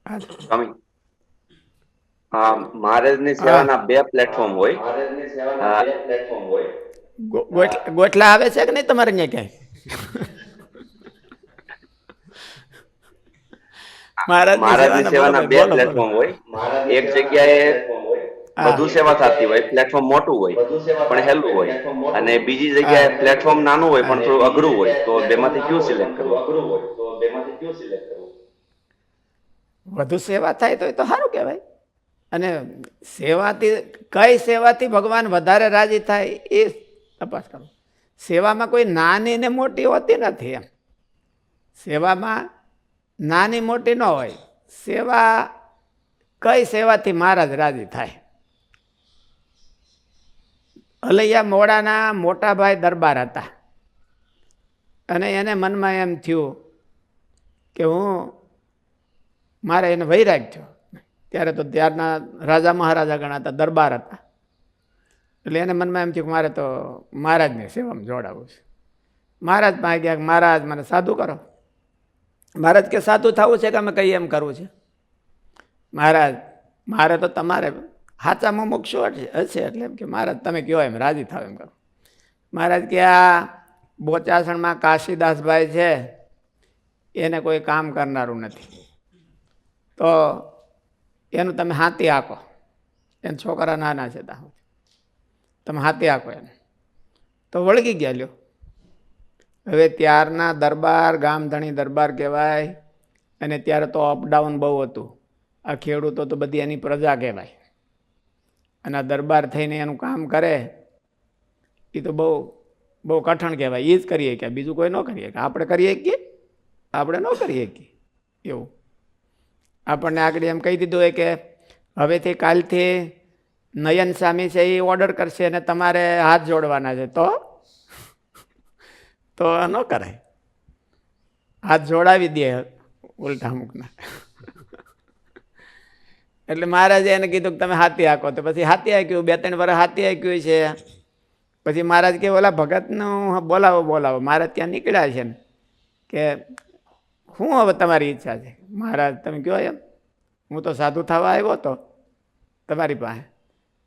હા સ્વામી, મહારાજની હા. સેવાના બે પ્લેટફોર્મ હોય. ગોઠલા આવે છે કે નહીં તમારે અહીંયા ક્યાંય? મહારાજની મહારાજની સેવાના બોલો સેવાના ભાઈ, બે બોલો બોલો. પ્લેટફોર્મ હોય. એક જગ્યાએ હા વધુ સેવા થતી હોય, પ્લેટફોર્મ મોટું હોય પણ હેલું હોય, અને બીજી હા જગ્યાએ પ્લેટફોર્મ નાનું હોય હા. પણ થોડું અઘરું હોય. તો બેમાંથી કયું સિલેક્ટ કરવું? વધુ સેવા થાય તો એ તો સારું કહેવાય. અને સેવાથી કઈ સેવાથી ભગવાન વધારે રાજી થાય એ તપાસ કરો. સેવામાં કોઈ નાની ને મોટી હોતી નથી એમ. સેવામાં નાની મોટી ન હોય. સેવા કઈ સેવાથી મહારાજ રાજી થાય. હલૈયા મોડાના મોટા ભાઈ દરબાર હતા, અને એને મનમાં એમ થયું કે મારે એને વૈરાગ થયો. ત્યારે તો ત્યારના રાજા મહારાજા ગણાતા, દરબાર હતા. એટલે એને મનમાં એમ થયું કે મારે તો મહારાજની સેવામાં જોડાવવું છે. મહારાજ પાસે ગયા, મહારાજ મને સાધુ કરો. મહારાજ કે સાધુ થવું છે કે અમે કહીએ એમ કરવું છે? મહારાજ મારે તો તમારે હાચામાં મોક્ષો હશે, એટલે એમ કે મહારાજ તમે કહો એમ, રાજી થાવ એમ કરો. મહારાજ કે આ બોચાસણમાં કાશીદાસભાઈ છે, એને કોઈ કામ કરનારું નથી, તો એનું તમે હાથી આંકો. એને છોકરા નાના છે, તમે હાથી આંકો એને. તો વળગી ગયા લ્યો. હવે ત્યારના દરબાર ગામધણી દરબાર કહેવાય, અને ત્યારે તો અપડાઉન બહુ હતું. આ ખેડૂતો તો બધી એની પ્રજા કહેવાય, અને આ દરબાર થઈને એનું કામ કરે એ તો બહુ બહુ કઠણ કહેવાય. એ જ કરીએ કે બીજું કોઈ ન કરીએ કે આપણે કરીએ કે આપણે ન કરીએ કે એવું. આપણને આગળ એમ કહી દીધું હોય કે હવેથી કાલથી નયન સ્વામી છે એ ઓર્ડર કરશે અને તમારે હાથ જોડવાના છે, તો ન કરાય. હાથ જોડાવી દે ઉલટા અમુકના. એટલે મહારાજે એને કીધું કે તમે હાથી હાંકો. તો પછી હાથી હાંક્યું, 2-3 વર્ષ હાથી હાંક્યું છે. પછી મહારાજ કે ઓલા ભગતનું બોલાવો બોલાવો. મહારાજ ત્યાં નીકળ્યા છે ને કે શું હવે તમારી ઈચ્છા છે? મહારાજ તમે કહો એમ, હું તો સાધુ થવા આવ્યો હતો તમારી પાસે.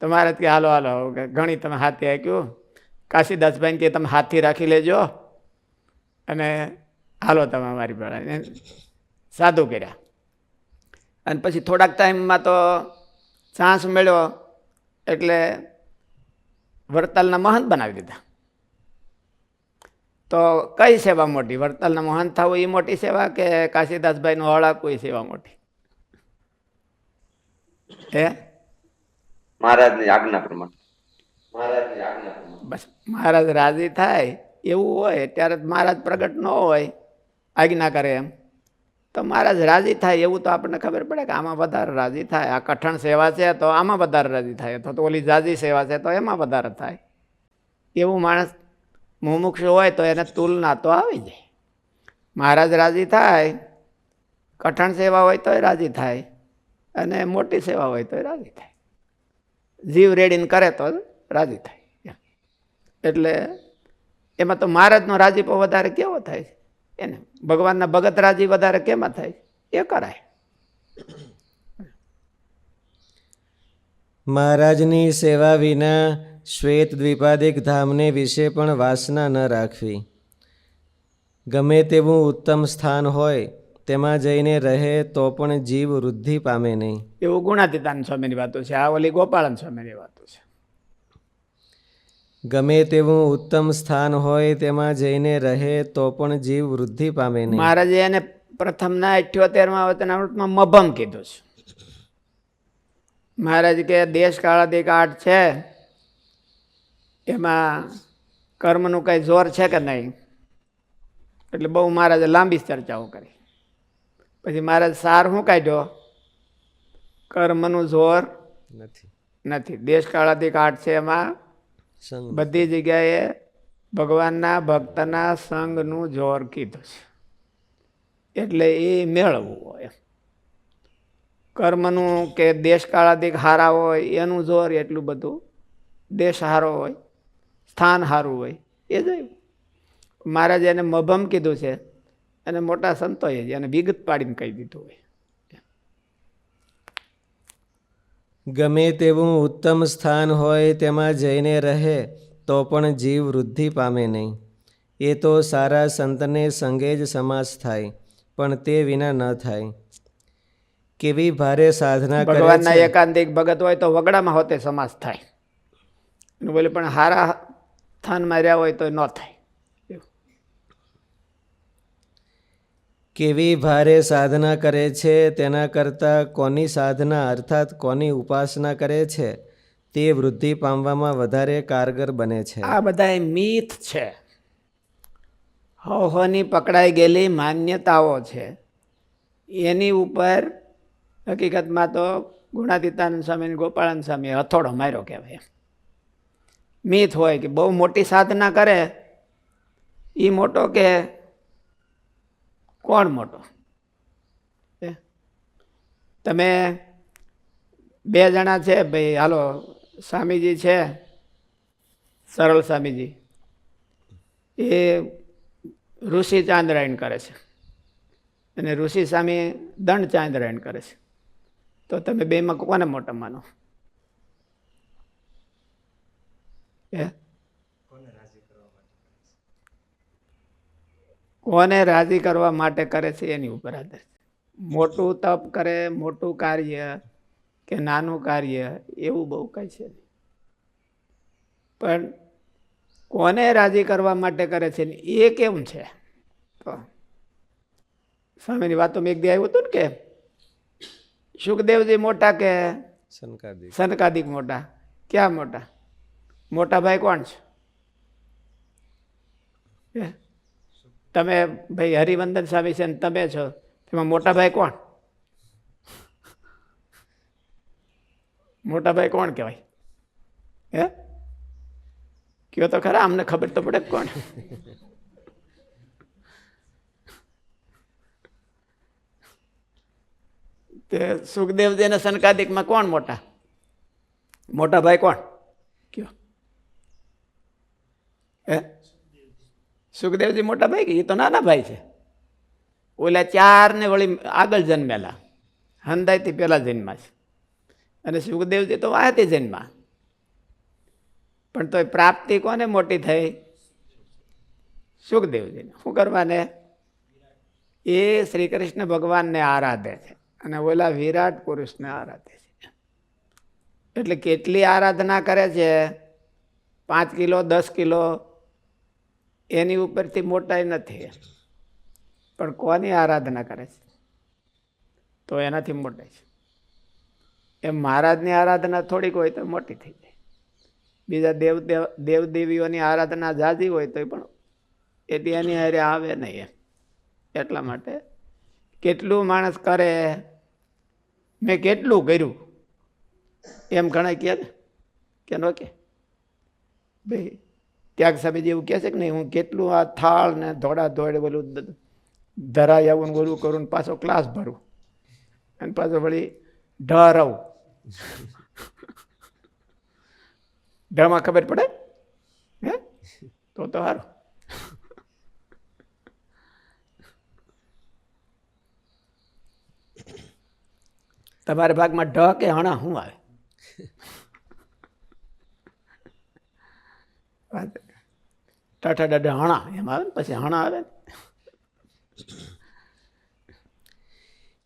તો મહારાજ કે હાલો હાલો, ઘણી તમે હાથી હાંક્યું. કાશીદાસભાઈ કે તમે હાથી રાખી લેજો અને હાલો તમે અમારી પાસે. સાધુ કર્યા. અને પછી થોડાક ટાઈમમાં તો ચાન્સ મળ્યો એટલે વડતાલના મહંત બનાવી દીધા. તો કઈ સેવા મોટી? વડતાલના મહંત થવું એ મોટી સેવા કે કાશીદાસભાઈનું હળાકવું એ સેવા મોટી? હે? મહારાજની આજ્ઞા પ્રમાણે. બસ મહારાજ રાજી થાય એવું હોય ત્યારે મહારાજ પ્રગટ ન હોય, આજ્ઞા કરે એમ, તો મહારાજ રાજી થાય એવું તો આપણને ખબર પડે કે આમાં વધારે રાજી થાય. આ કઠણ સેવા છે તો આમાં વધારે રાજી થાય, અથવા તો ઓલી જાજી સેવા છે તો એમાં વધારે થાય. એવું માણસ મુમુક્ષુ હોય તો એને તુલના તો આવી જાય. મહારાજ રાજી થાય, કઠણ સેવા હોય તોય રાજી થાય, અને મોટી સેવા હોય તોય રાજી થાય. જીવ રેડીને કરે તો રાજી થાય. એટલે એમાં તો મહારાજનો રાજીપો વધારે કેવો થાય એને? ભગવાનના ભગત રાજી વધારે કેમાં થાય? એ કરાય. મહારાજની સેવા વિના શ્વેત દ્વિપાદિક ધામને વિશે પણ વાસના ન રાખવી. ગમે તેવું ઉત્તમ સ્થાન હોય તેમાં જઈને રહે તો પણ જીવ વૃદ્ધિ પામે નહીં. એવું ગુણાતીતાન સ્વામીની વાતો છે. આ ઓલી ગોપાળન સ્વામીની વાતો છે. ગમે તેવું ઉત્તમ સ્થાન હોય તેમાં જઈને રહે તો પણ જીવ વૃદ્ધિ પામે નહીં. મહારાજે એને પ્રથમના 78માં અવતરણામૃતમાં મભમ કીધું છે. મહારાજ કે દેશ કાળાદિક આઠ છે, એમાં કર્મનું કઈ જોર છે કે નહીં? એટલે બહુ મહારાજે લાંબી ચર્ચાઓ કરી. પછી મહારાજ સાર શું કાઢ્યો? કર્મનું જોર નથી. દેશ કાળાદિક આઠ છે, એમાં બધી જગ્યાએ ભગવાનના ભક્તના સંગનું જોર કીધું છે. એટલે એ મેળવવું હોય. કર્મનું કે દેશ કાળાદિક હારા હોય એનું જોર એટલું બધું, દેશ હારો હોય, સ્થાન સારું હોય એ જોયું. મહારાજે એને મભમ કીધું છે, અને મોટા સંતોએ એને વિગત પાડીને કહી દીધું હોય. ગમે તેવું ઉત્તમ સ્થાન હોય તેમાં જઈને રહે તો પણ જીવ વૃદ્ધિ પામે નહીં. એ તો સારા સંતને સંગે જ સમાસ થાય, પણ તે વિના ન થાય. કેવી ભારે સાધના કરે ભગવાનના છે. એકાંતિક ભગત હોય તો વગડામાં હોતે સમાસ થાય, અને બોલે પણ હારા સ્થાનમાં રહ્યા હોય તો ન થાય. કેવી ભારે સાધના કરે છે, તેના કરતાં કોની સાધના અર્થાત કોની ઉપાસના કરે છે તે વૃદ્ધિ પામવામાં વધારે કારગર બને છે. આ બધા મીથ છે, હોની પકડાઈ ગયેલી માન્યતાઓ છે. એની ઉપર હકીકતમાં તો ગુણાતીતાનંદ સ્વામી ગોપાળાનંદ સ્વામી હથોડો માર્યો કહેવાય. મીથ હોય કે બહુ મોટી સાધના કરે એ મોટો કે કોણ મોટો. તમે બે જણા છે ભાઈ, હાલો સ્વામીજી છે, સરળ સ્વામીજી, એ ઋષિ ચાંદ્રાયણ કરે છે અને ઋષિ સ્વામી દંડ ચાંદ્રાયણ કરે છે, તો તમે બેમાં કોને મોટા માનો? કોને રાજી કરવા માટે કરે છે એની ઉપર આધાર. મોટું તપ કરે, મોટું કાર્ય કે નાનું કાર્ય એવું બહુ કઈ છે નહીં, પણ કોને રાજી કરવા માટે કરે છે એ કેમ છે. તો સ્વામીની વાતોમાં એક દી આવ્યું હતું ને કે સુખદેવજી મોટા કે સનકાદિક મોટા? ક્યાં મોટા? મોટા ભાઈ કોણ છે? તમે ભાઈ હરિવંદન સ્વામી છે ને તમે છો, તેમાં મોટા ભાઈ કોણ? મોટા ભાઈ કોણ કહેવાય? કયો તો ખરા, અમને ખબર તો પડે કોણ. તે સુખદેવજી અને સનકાદિકમાં કોણ મોટા? મોટા ભાઈ કોણ કયો? સુખદેવજી મોટા ભાઈ કે એ તો નાના ભાઈ છે. ઓલા 4 ને વળી આગળ જન્મેલા, હંદાયથી પેલા જન્મા છે, અને સુખદેવજી તો વાહતી જન્મા. પણ તો પ્રાપ્તિ કોને મોટી થઈ? સુખદેવજીને. શું કરવાને? એ શ્રી કૃષ્ણ ભગવાનને આરાધે છે અને ઓલા વિરાટ પુરુષને આરાધે છે. એટલે કેટલી આરાધના કરે છે? 5 કિલો 10 કિલો એની ઉપરથી મોટાઈ નથી, પણ કોની આરાધના કરે છે તો એનાથી મોટાઈ છે. એમ મહારાજની આરાધના થોડીક હોય તો મોટી થઈ જાય. બીજા દેવદેવીઓની આરાધના જાજી હોય તો પણ એથી એની હારે આવે નહીં. એટલા માટે કેટલું માણસ કરે, મેં કેટલું કર્યું એમ ઘણા કહે કે ન કે ભાઈ ત્યાગ સ્વામીજી એવું કહે છે કે નહીં, હું કેટલું આ થાળ ને ધોળા ધોળે બોલું ધરાય આવું બોલું કરું ને પાછો ક્લાસ ભરું અને પાછો વળી ઢ રહું. ઢમાં ખબર પડે હે તો સારું. તમારા ભાગમાં ઢ કે હણા શું આવે? ટાટા ડાડા હણા એમ આવે ને, પછી હણા આવે.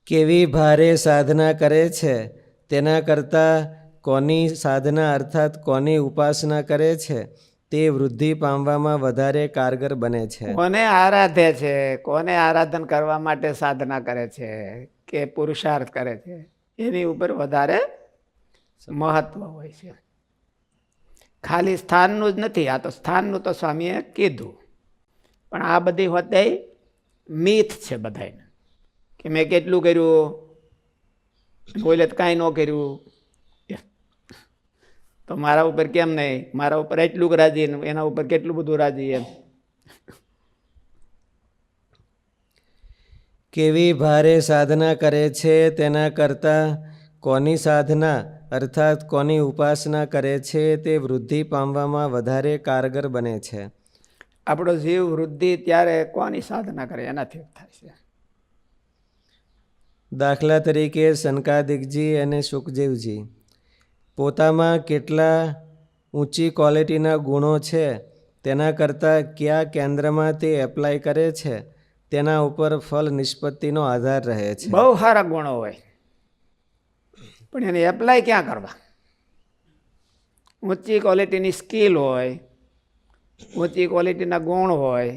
કેવી ભારે સાધના કરે છે, તેના કરતાં કોની સાધના અર્થાત કોની ઉપાસના કરે છે તે વૃદ્ધિ પામવામાં વધારે કારગર બને છે. કોને આરાધે છે, કોને આરાધન કરવા માટે સાધના કરે છે કે પુરુષાર્થ કરે છે એની ઉપર વધારે મહત્વ હોય છે. ખાલી સ્થાનનું જ નથી, આ તો સ્થાનનું તો સ્વામીએ કીધું, પણ આ બધી હોતે મીથ છે બધાને કે મેં કેટલું કર્યું, બોલે તો કાંઈ ન કર્યું, તો મારા ઉપર કેમ નહીં, મારા ઉપર એટલું રાજી, એના ઉપર કેટલું બધું રાજી. એમ કેવી ભારે સાધના કરે છે, તેના કરતાં કોની સાધના અર્થાત કોની ઉપાસના કરે છે તે વૃદ્ધિ પામવામાં વધારે કારગર બને છે. આપણો જીવ વૃદ્ધિ ત્યારે કોની સાધના કરે એનાથી થાય છે. દાખલા તરીકે સનકાદિકજી અને સુખદેવજી પોતામાં કેટલા ઊંચી ક્વોલિટીના ગુણો છે તેના કરતાં કયા કેન્દ્રમાં તે એપ્લાય કરે છે તેના ઉપર ફલ નિષ્પત્તિનો આધાર રહે છે. બહુ સારા ગુણો હોય પણ એને એપ્લાય ક્યાં કરવા? ઊંચી ક્વોલિટીની સ્કિલ હોય, ઊંચી ક્વોલિટીના ગુણ હોય,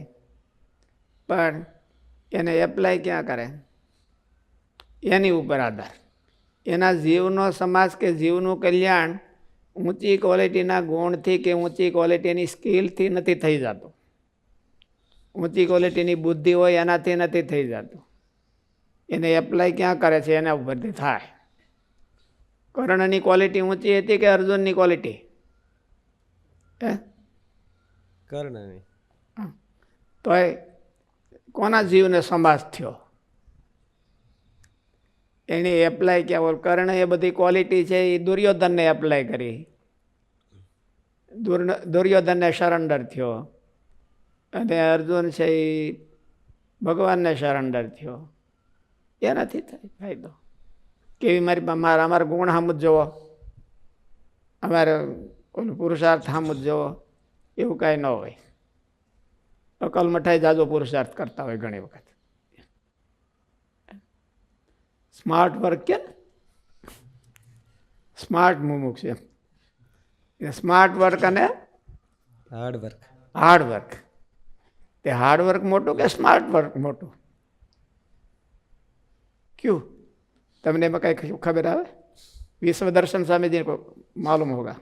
પણ એને એપ્લાય ક્યાં કરે? એની ઉપર આધાર. એના જીવનો સમાજ કે જીવનું કલ્યાણ ઊંચી ક્વોલિટીના ગુણથી કે ઊંચી ક્વોલિટીની સ્કિલથી નથી થઈ જતું. ઊંચી ક્વોલિટીની બુદ્ધિ હોય એનાથી નથી થઈ જતું. એને એપ્લાય ક્યાં કરે છે એના ઉપરથી થાય. કર્ણની ક્વોલિટી ઊંચી હતી કે અર્જુનની ક્વોલિટી? કર્ણની. તો એ કોના જીવને સમાજ થયો? એને એપ્લાય ક્યાં? કર્ણ એ બધી ક્વોલિટી છે એ દુર્યોધનને એપ્લાય કરી. દુર્યોધનને સરેન્ડર થયો અને અર્જુન છે એ ભગવાનને સરેન્ડર થયો. એનાથી થાય ફાયદો. કેવી અમારા ગુણ સામું જ જોવો, અમારે ઓલું પુરુષાર્થ સામું જ જોવો, એવું કાંઈ ન હોય. અકલ મઠાઈ જાજો પુરુષાર્થ કરતા હોય ઘણી વખત. સ્માર્ટ વર્ક કે સ્માર્ટ મુમુક્ષ છે. સ્માર્ટ વર્ક અને હાર્ડવર્ક. હાર્ડવર્ક. તે હાર્ડવર્ક મોટું કે સ્માર્ટ વર્ક મોટું? ક્યું? તમને એમાં કઈ ખબર આવે? विश्व दर्शन स्वामी जी को मालूम होगा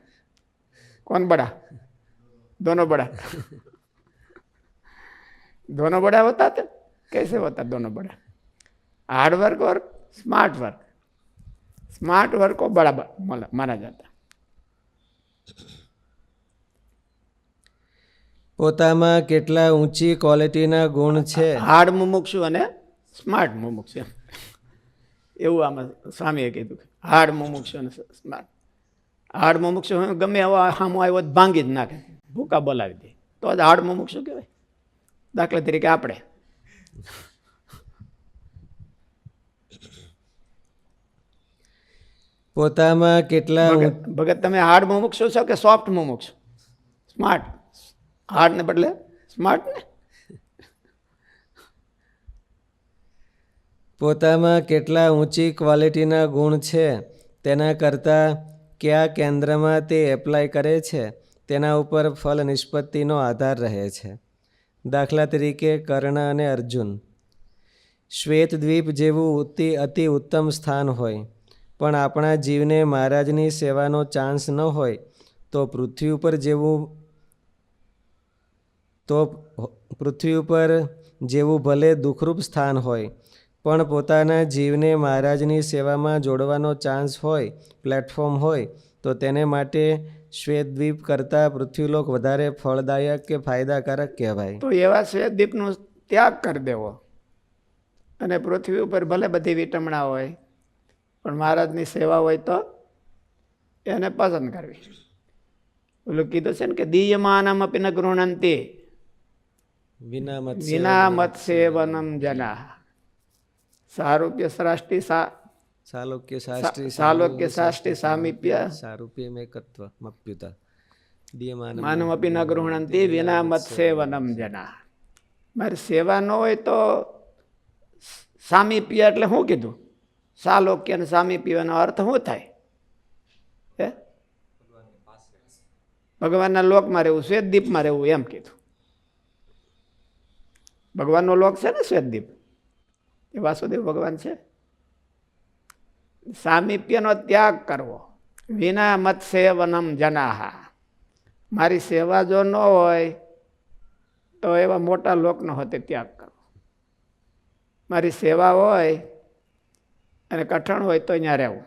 कौन बड़ा? दोनों बड़ा। दोनों बड़ा होता था? कैसे होता दोनों बड़ा? हार्ड वर्क और स्मार्ट वर्क। स्मार्ट वर्क को बड़ा माना जाता। પોતામાં કેટલા ઊંચી ક્વોલિટીના ગુણ છે? હાર્ડ મુમુક્ષુ અને સ્માર્ટ મુમુક્ષુ એવું આમાં સ્વામીએ કીધું. હાર્ડ મુમુક્ષુ અને સ્માર્ટ. હાર્ડ મુમુક્ષુ ગમે એવો સામો આવ્યો ભાંગી જ નાખે, ભૂકા બોલાવી દે, તો જ હાર્ડ મુમુક્ષુ કહેવાય. દાખલા તરીકે આપણે પોતામાં કેટલા ભગત તમે હાર્ડ મુમુક્ષુ છો કે સોફ્ટ મુમુક્ષુ? સ્માર્ટ. હાર્ડ ને બદલે સ્માર્ટ ને. પોતામાં કેટલા ઊંચી ક્વોલિટીના ગુણ છે તેના કરતાં કયા કેન્દ્રમાં તે એપ્લાય કરે છે તેના ઉપર ફલ નિષ્પત્તિનો આધાર રહે છે. દાખલા તરીકે કર્ણ અને અર્જુન. શ્વેતદ્વીપ જેવું અતિ ઉત્તમ સ્થાન હોય પણ આપણા જીવને મહારાજની સેવાનો ચાન્સ ન હોય તો પૃથ્વી ઉપર જેવું ભલે દુઃખરૂપ સ્થાન હોય પણ પોતાના જીવને મહારાજની સેવામાં જોડવાનો ચાન્સ હોય, પ્લેટફોર્મ હોય, તો તેને માટે શ્વેતદ્વીપ કરતાં પૃથ્વીલોક વધારે ફળદાયક કે ફાયદાકારક કહેવાય. તો એવા શ્વેતદ્વીપનો ત્યાગ કરી દેવો અને પૃથ્વી ઉપર ભલે બધી વિટમણા હોય પણ મહારાજની સેવા હોય તો એને પસંદ કરવી. ઓલું કીધું છે ને કે દીયમાનમ અપી ન ગૃહણંતિ વિના મત સેવનમ જના. સારૂપ્ય શાસ્ત્રી સાલોક્ય શાસ્ત્રી સામીપ્ય સારૂપ્ય મેકત્વ મપ્યુતા માનમ અપી ન ગૃહણંતિ વિના મત સેવનમ જના. મારી સેવા ન હોય તો સામીપ્ય એટલે શું કીધું? સાલોક્ય અને સામીપ્યનો અર્થ શું થાય? ભગવાનના લોકમાં રહેવું, શ્વેતદ્વીપમાં રહેવું એમ કીધું. ભગવાનનો લોક છે ને શ્વેતદ્વીપ, એ વાસુદેવ ભગવાન છે. સામીપ્યનો ત્યાગ કરવો. વિના મત સેવનમ જનાહા. મારી સેવા જો ન હોય તો એવા મોટા લોકનો હોતે ત્યાગ કરવો. મારી સેવા હોય અને કઠણ હોય તો અહીંયા રહેવું.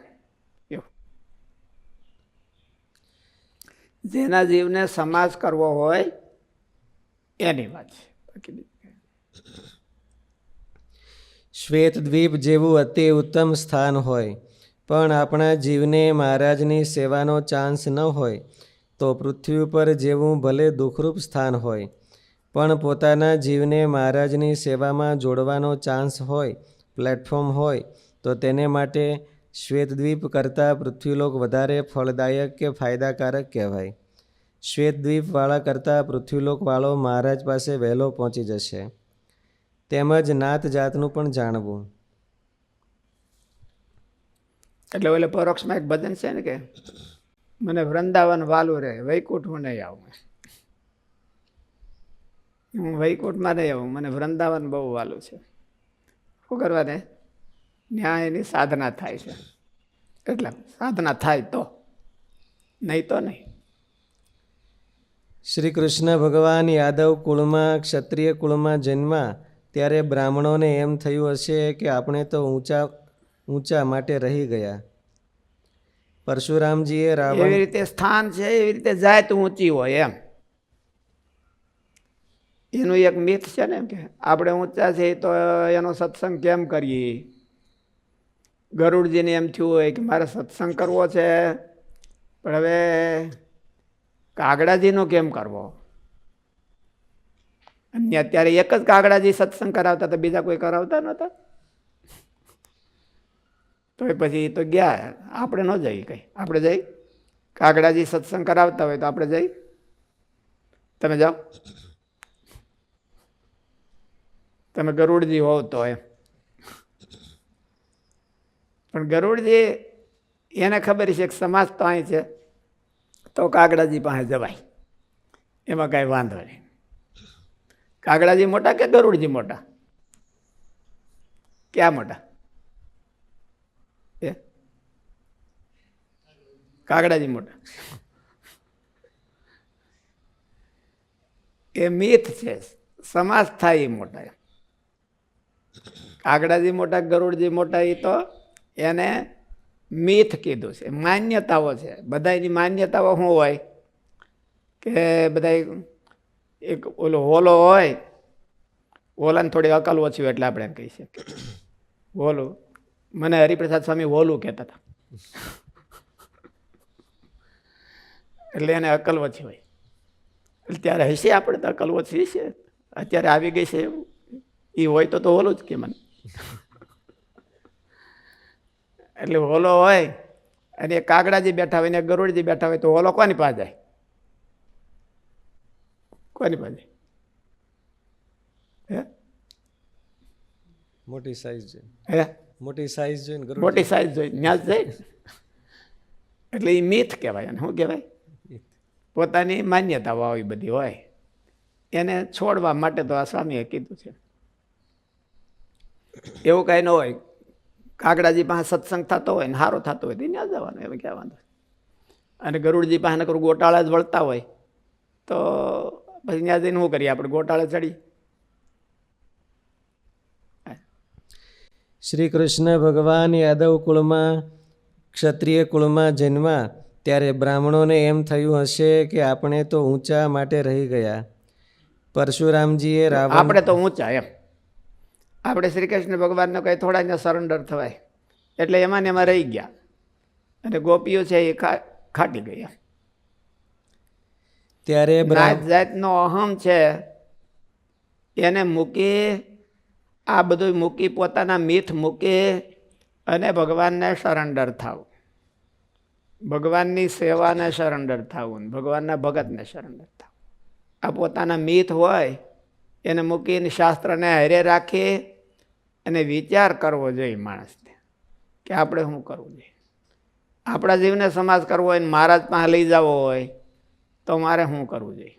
જેના જીવને સમાજ કરવો હોય એની વાત છે. શ્વેતદ્વીપ જેવું અતિ ઉત્તમ સ્થાન હોય પણ આપણા જીવને મહારાજની સેવાનો ચાન્સ ન હોય તો પૃથ્વી ઉપર જેવું ભલે દુઃખરૂપ સ્થાન હોય પણ પોતાના જીવને મહારાજની સેવામાં જોડવાનો ચાન્સ હોય, પ્લેટફોર્મ હોય, તો તેને માટે શ્વેતદ્વીપ કરતાં પૃથ્વીલોક વધારે ફળદાયક કે ફાયદાકારક કહેવાય. શ્વેતદ્વીપવાળા કરતાં પૃથ્વીલોકવાળો મહારાજ પાસે વહેલો પહોંચી જશે. તેમજ નાત જાતનું પણ જાણવું. એટલે ઓલે પરોક્ષમાં એક ભજન છે ને કે મને વૃંદાવન વાલું રહે, વૈકુંઠ હું નહીં આવું. હું વૈકુંઠમાં નહીં આવું, મને વૃંદાવન બહુ વાલું છે. શું કરવા દે? ન્યાયની સાધના થાય છે. એટલે સાધના થાય તો, નહીં તો નહીં. શ્રી કૃષ્ણ ભગવાન યાદવ કુળમાં ક્ષત્રિય કુળમાં જન્મ્યા ત્યારે બ્રાહ્મણોને એમ થયું હશે કે આપણે તો ઊંચા માટે રહી ગયા. પરશુરામજીએ રાવણ એવી રીતે સ્થાન છે, એવી રીતે જાય તો ઊંચી હોય એમ. એનું એક મિથ છે ને એમ કે આપણે ઊંચા છીએ તો એનો સત્સંગ કેમ કરીએ. ગરુડજીને એમ થયું હોય કે મારે સત્સંગ કરવો છે, પણ હવે કાગડાજીનો કેમ કરવો. અને અત્યારે એક જ કાગડાજી સત્સંગ કરાવતા હતા, બીજા કોઈ કરાવતા નહોતા. તો પછી તો ગયા. આપણે ન જઈએ કઈ. આપણે જઈ કાગડાજી સત્સંગ કરાવતા હોય તો આપણે જઈ. તમે જાઓ, તમે ગરુડજી હોવ તો એમ. પણ ગરુડજી એને ખબર છે કે સમાજ તો અહીં છે, તો કાગડાજી પાસે જવાય, એમાં કાંઈ વાંધો નહીં. કાગડાજી મોટા કે ગરુડજી મોટા? ક્યાં મોટા? એ કાગડાજી મોટા. એ મિથ છે, સમાજ થાય એ મોટા. કાગડાજી મોટા ગરુડજી મોટા એ તો એને મિથ કીધું છે, માન્યતાઓ છે. બધાની માન્યતાઓ શું હોય કે બધા એક ઓલો હોલો હોય, હોલાને થોડી અકલ ઓછી હોય એટલે આપણે એમ કહી શકીએ હોલું. મને હરિપ્રસાદ સ્વામી હોલું કહેતા હતા, એટલે એને અકલ ઓછી હોય. એટલે ત્યારે હશે, આપણે તો અકલ ઓછી છે, અત્યારે આવી ગઈ છે એવું. એ હોય તો હોલું જ કે મને. એટલે હોલો હોય અને કાગડાજી બેઠા હોય ને ગરુડજી બેઠા હોય તો હોલો કોની પાસે જાય? કોની પાસે? હે? મોટી સાઈઝ છે. હે? મોટી સાઈઝ જોઈને મોટી સાઈઝ જોઈ ન્યાજ જાય. એટલે એ મિથ કહેવાય. અને શું કહેવાય? પોતાની માન્યતાઓ આવી બધી હોય, એને છોડવા માટે તો આ સ્વામીએ કીધું છે. એવું કાંઈ ન હોય. કાગડાજી પાસે સત્સંગ થતો હોય ને સારો થતો હોય તો ત્યાં જવાનું, એમાં ક્યાં વાંધો. અને ગરુડજી પાસે નકરું ગોટાળા જ વળતા હોય તો પછી ત્યાં જઈને શું કરીએ આપણે? ગોટાળે ચડી. શ્રી કૃષ્ણ ભગવાન યાદવ કુળમાં ક્ષત્રિય કુળમાં જન્મ્યા ત્યારે બ્રાહ્મણોને એમ થયું હશે કે આપણે તો ઊંચા માટે રહી ગયા. પરશુરામજીએ રાવણ આપણે તો ઊંચા એમ. આપણે શ્રી કૃષ્ણ ભગવાનને કંઈ થોડા ને સરેન્ડર થવાય એટલે એમાં ને એમાં રહી ગયા. અને ગોપીઓ છે એ ખાટી ગયા. ત્યારે નાત જાતનો અહમ છે એને મૂકી, આ બધું મૂકી, પોતાના મિથ મૂકી અને ભગવાનને સરેન્ડર થવું, ભગવાનની સેવાને સરેન્ડર થવું, ભગવાનના ભગતને સરેન્ડર થવું. આ પોતાના મિથ હોય એને મૂકીને શાસ્ત્રને હારે રાખી અને વિચાર કરવો જોઈએ માણસને કે આપણે શું કરવું જોઈએ. આપણા જીવને સમાજ કરવો હોય ને મહારાજ પાસે લઈ જવો હોય તો મારે શું કરવું જોઈએ?